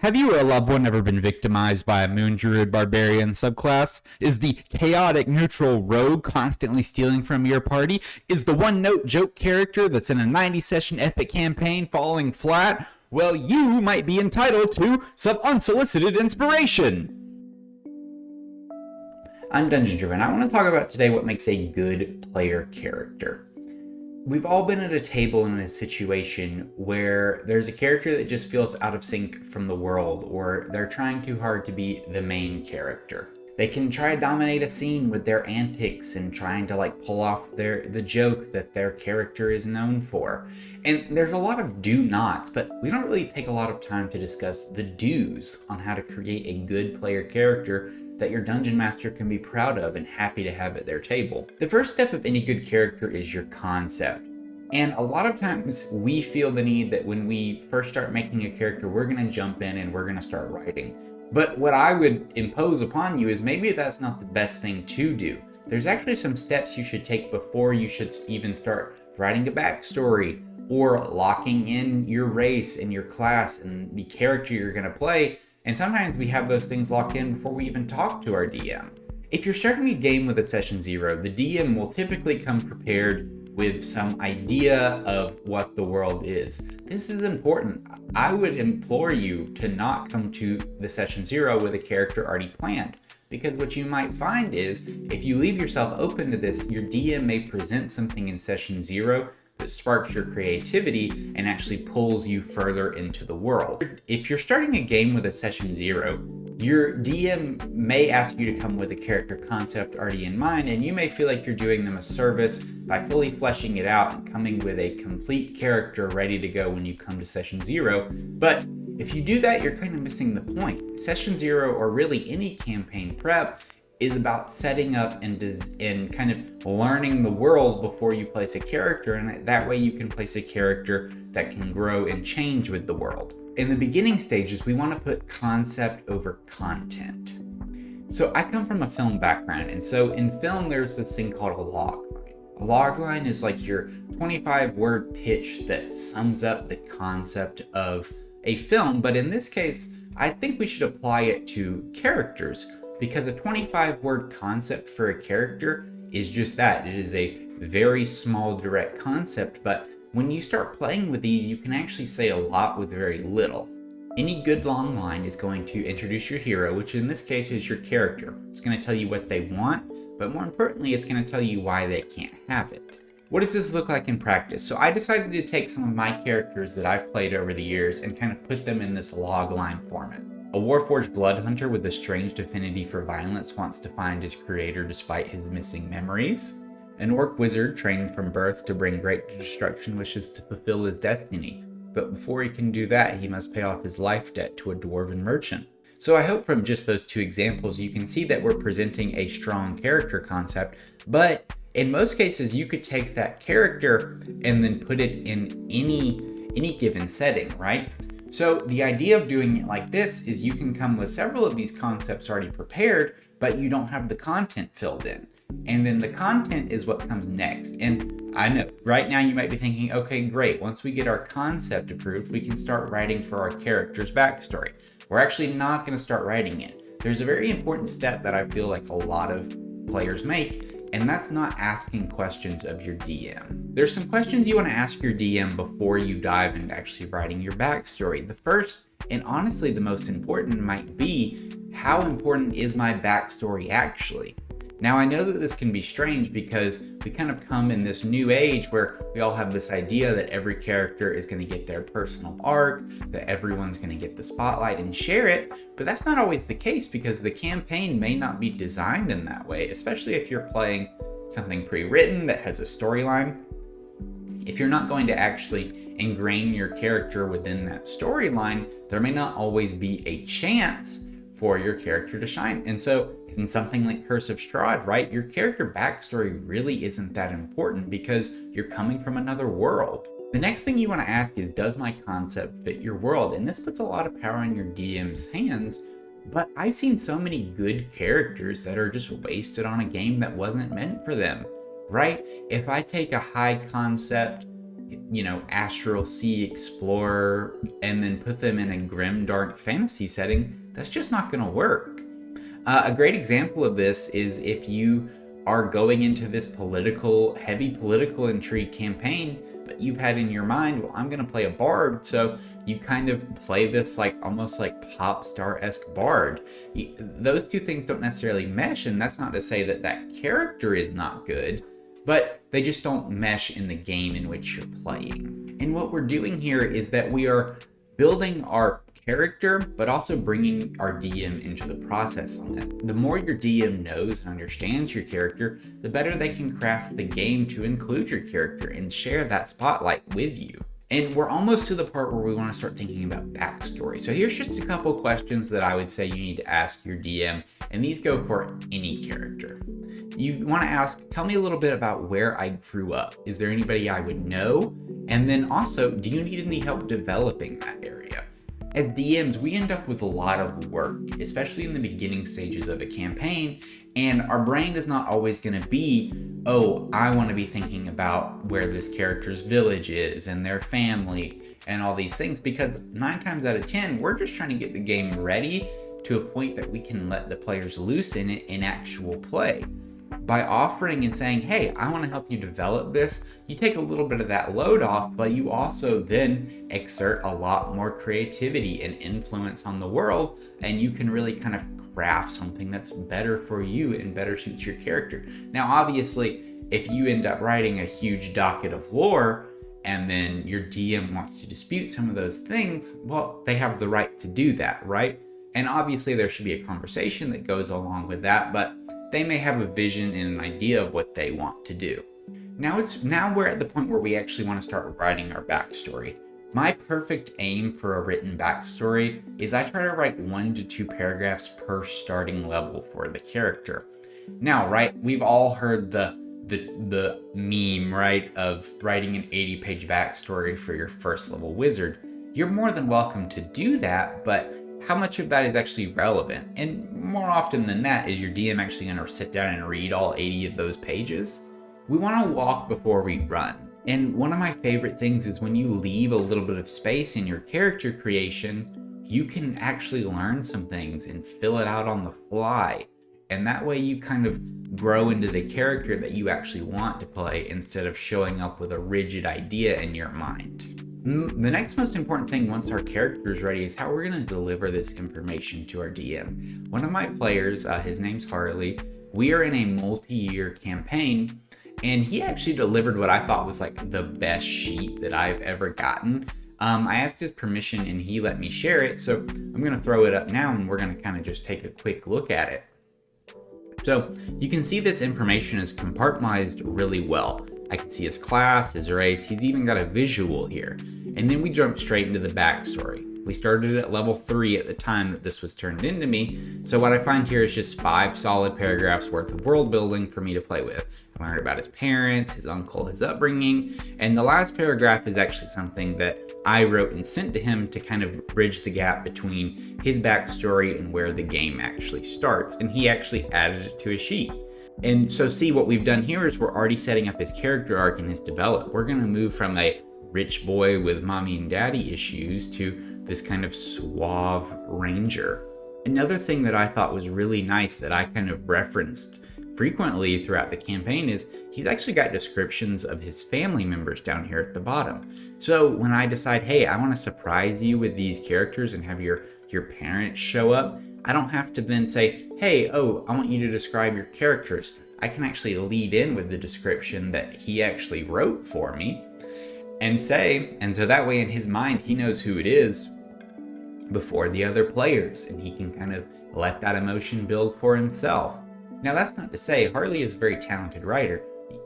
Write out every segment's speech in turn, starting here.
Have you or a loved one ever been victimized by a Moon Druid Barbarian subclass? Is the chaotic neutral rogue constantly stealing from your party? Is the one-note joke character that's in a 90-session epic campaign falling flat? Well, you might be entitled to some unsolicited inspiration. I'm Dungeon Driven. I want to talk about today what makes a good player character. We've all been at a table in a situation where there's a character that just feels out of sync from the world, or they're trying too hard to be the main character. They can try to dominate a scene with their antics and trying to pull off the joke that their character is known for. And there's a lot of do-nots, but we don't really take a lot of time to discuss the do's on how to create a good player character that your dungeon master can be proud of and happy to have at their table. The first step of any good character is your concept. And a lot of times we feel the need that when we first start making a character, we're going to jump in and we're going to start writing. But what I would impose upon you is maybe that's not the best thing to do. There's actually some steps you should take before you should even start writing a backstory or locking in your race and your class and the character you're going to play. And sometimes we have those things locked in before we even talk to our DM. If you're starting a game with a session 0, the DM will typically come prepared with some idea of what the world is. This is important. I would implore you to not come to the session 0 with a character already planned, because what you might find is if you leave yourself open to this, your DM may present something in session 0 that sparks your creativity and actually pulls you further into the world. If you're starting a game with a session 0, your DM may ask you to come with a character concept already in mind, and you may feel like you're doing them a service by fully fleshing it out and coming with a complete character ready to go when you come to session 0. But if you do that, you're kind of missing the point. Session 0, or really any campaign prep, is about setting up and kind of learning the world before you place a character, and that way you can place a character that can grow and change with the world. In the beginning stages, we want to put concept over content. So I come from a film background, and so in film there's this thing called a logline. A logline is like your 25-word pitch that sums up the concept of a film, but in this case, I think we should apply it to characters, because a 25-word concept for a character is just that. It is a very small, direct concept, but when you start playing with these, you can actually say a lot with very little. Any good long line is going to introduce your hero, which in this case is your character. It's going to tell you what they want, but more importantly, it's going to tell you why they can't have it. What does this look like in practice? So I decided to take some of my characters that I've played over the years and kind of put them in this log line format. A Warforged Bloodhunter with a strange affinity for violence wants to find his creator despite his missing memories. An Orc Wizard trained from birth to bring great destruction wishes to fulfill his destiny, but before he can do that, he must pay off his life debt to a Dwarven merchant. So I hope from just those two examples you can see that we're presenting a strong character concept, but in most cases you could take that character and then put it in any given setting, right? So the idea of doing it like this is you can come with several of these concepts already prepared, but you don't have the content filled in. And then the content is what comes next. And I know right now you might be thinking, okay, great. Once we get our concept approved, we can start writing for our character's backstory. We're actually not going to start writing it. There's a very important step that I feel like a lot of players make, and that's not asking questions of your DM. There's some questions you want to ask your DM before you dive into actually writing your backstory. The first, and honestly the most important, might be, how important is my backstory actually? Now I know that this can be strange because we kind of come in this new age where we all have this idea that every character is going to get their personal arc, that everyone's going to get the spotlight and share it, but that's not always the case because the campaign may not be designed in that way, especially if you're playing something pre-written that has a storyline. If you're not going to actually ingrain your character within that storyline, there may not always be a chance for your character to shine. And so in something like Curse of Strahd, right, your character backstory really isn't that important because you're coming from another world. The next thing you want to ask is, does my concept fit your world? And this puts a lot of power in your DM's hands, but I've seen so many good characters that are just wasted on a game that wasn't meant for them, right? If I take a high concept, astral sea explorer and then put them in a grim, dark fantasy setting, that's just not going to work. A great example of this is if you are going into this heavy political intrigue campaign, but you've had in your mind, well, I'm going to play a bard, so you kind of play this almost like pop star-esque bard. Those two things don't necessarily mesh, and that's not to say that that character is not good, but they just don't mesh in the game in which you're playing. And what we're doing here is that we are building our character, but also bringing our DM into the process on that. The more your DM knows and understands your character, the better they can craft the game to include your character and share that spotlight with you. And we're almost to the part where we want to start thinking about backstory. So here's just a couple questions that I would say you need to ask your DM, and these go for any character. You want to ask, tell me a little bit about where I grew up. Is there anybody I would know? And then also, do you need any help developing that area? As DMs, we end up with a lot of work, especially in the beginning stages of a campaign, and our brain is not always going to be, oh, I want to be thinking about where this character's village is and their family and all these things, because 9 times out of 10, we're just trying to get the game ready to a point that we can let the players loose in it in actual play. By offering and saying, hey, I want to help you develop this, you take a little bit of that load off, but you also then exert a lot more creativity and influence on the world, and you can really kind of craft something that's better for you and better suits your character. Now, obviously, if you end up writing a huge docket of lore, and then your DM wants to dispute some of those things, well, they have the right to do that, right? And obviously, there should be a conversation that goes along with that, but they may have a vision and an idea of what they want to do. Now we're at the point where we actually want to start writing our backstory. My perfect aim for a written backstory is I try to write 1 to 2 paragraphs per starting level for the character. Now, right, we've all heard the meme, right, of writing an 80-page backstory for your first level wizard. You're more than welcome to do that, but how much of that is actually relevant? And more often than that, is your DM actually going to sit down and read all 80 of those pages? We want to walk before we run. And one of my favorite things is when you leave a little bit of space in your character creation, you can actually learn some things and fill it out on the fly. And that way you kind of grow into the character that you actually want to play instead of showing up with a rigid idea in your mind. The next most important thing once our character is ready is how we're going to deliver this information to our DM. One of my players, his name's Harley, we are in a multi-year campaign, and he actually delivered what I thought was the best sheet that I've ever gotten. I asked his permission and he let me share it, so I'm going to throw it up now and we're going to kind of just take a quick look at it. So you can see this information is compartmentalized really well. I can see his class, his race, he's even got a visual here. And then we jump straight into the backstory. We started at level 3 at the time that this was turned into me, so what I find here is just 5 solid paragraphs worth of world building for me to play with. I learned about his parents, his uncle, his upbringing, and the last paragraph is actually something that I wrote and sent to him to kind of bridge the gap between his backstory and where the game actually starts, and he actually added it to his sheet. And so see, what we've done here is we're already setting up his character arc and his develop. We're going to move from a rich boy with mommy and daddy issues to this kind of suave ranger. Another thing that I thought was really nice that I kind of referenced frequently throughout the campaign is he's actually got descriptions of his family members down here at the bottom. So when I decide, hey, I want to surprise you with these characters and have your parents show up, I don't have to then say, hey, oh, I want you to describe your characters. I can actually lead in with the description that he actually wrote for me and say, and so that way in his mind, he knows who it is before the other players, and he can kind of let that emotion build for himself. Now, that's not to say Harley is a very talented writer,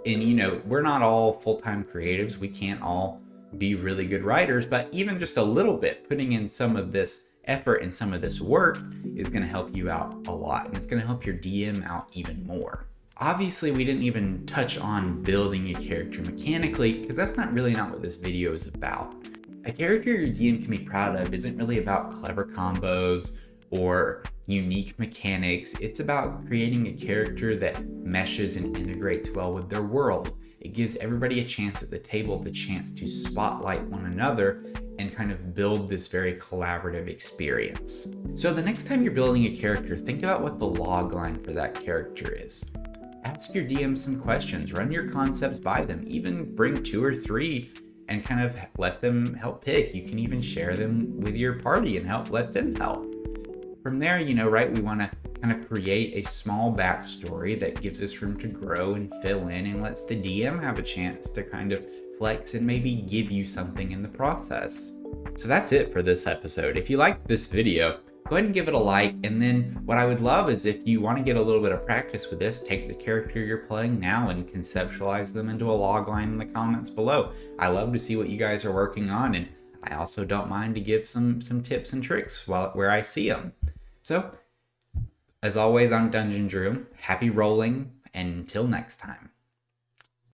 and we're not all full-time creatives. We can't all be really good writers, but even just a little bit, putting in some of this effort and some of this work is going to help you out a lot, and it's going to help your DM out even more. Obviously, we didn't even touch on building a character mechanically, because that's not what this video is about. A character your DM can be proud of isn't really about clever combos or unique mechanics. It's about creating a character that meshes and integrates well with their world. it gives everybody a chance at the table, the chance to spotlight one another and kind of build this very collaborative experience. So the next time you're building a character, think about what the log line for that character is. Ask your DM some questions, run your concepts by them, even bring 2 or 3 and kind of let them help pick. You can even share them with your party and let them help. From there, right, we want to kind of create a small backstory that gives us room to grow and fill in and lets the DM have a chance to kind of flex and maybe give you something in the process. So that's it for this episode. If you liked this video, go ahead and give it a like. And then what I would love is if you want to get a little bit of practice with this, take the character you're playing now and conceptualize them into a log line in the comments below. I love to see what you guys are working on, and I also don't mind to give some tips and tricks where I see them. So, as always, I'm Dungeon Drew. Happy rolling, and until next time.